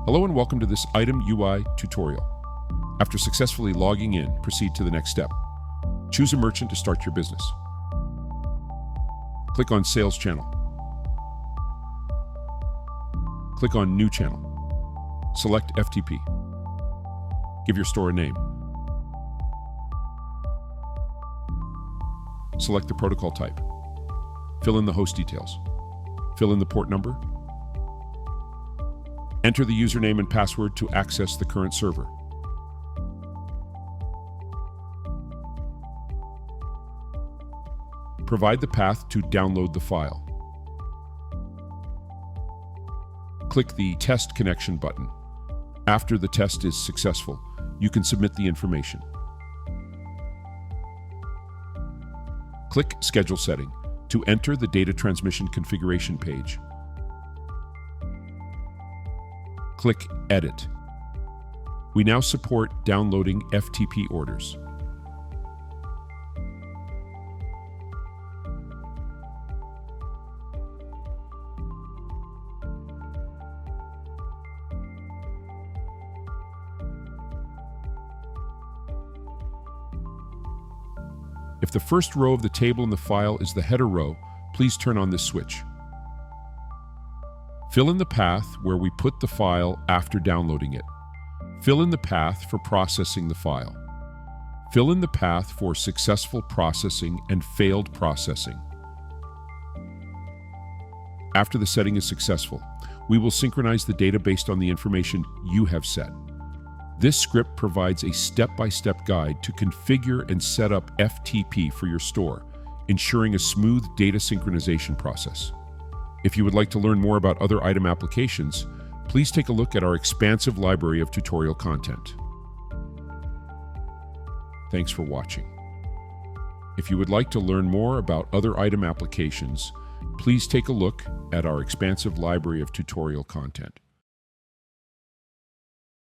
Hello and welcome to this Item UI tutorial. After successfully logging in, proceed to the next step. Choose a merchant to start your business. Click on Sales Channel. Click on New Channel. Select FTP. Give your store a name. Select the protocol type. Fill in the host details. Fill in the port number. Enter the username and password to access the current server. Provide the path to download the file. Click the Test Connection button. After the test is successful, you can submit the information. Click Schedule Setting to enter the data transmission configuration page. Click Edit. We now support downloading FTP orders. If the first row of the table in the file is the header row, please turn on this switch. Fill in the path where we put the file after downloading it. Fill in the path for processing the file. Fill in the path for successful processing and failed processing. After the setting is successful, we will synchronize the data based on the information you have set. This script provides a step-by-step guide to configure and set up FTP for your store, ensuring a smooth data synchronization process. If you would like to learn more about other item applications, please take a look at our expansive library of tutorial content. Thanks for watching. If you would like to learn more about other item applications, please take a look at our expansive library of tutorial content.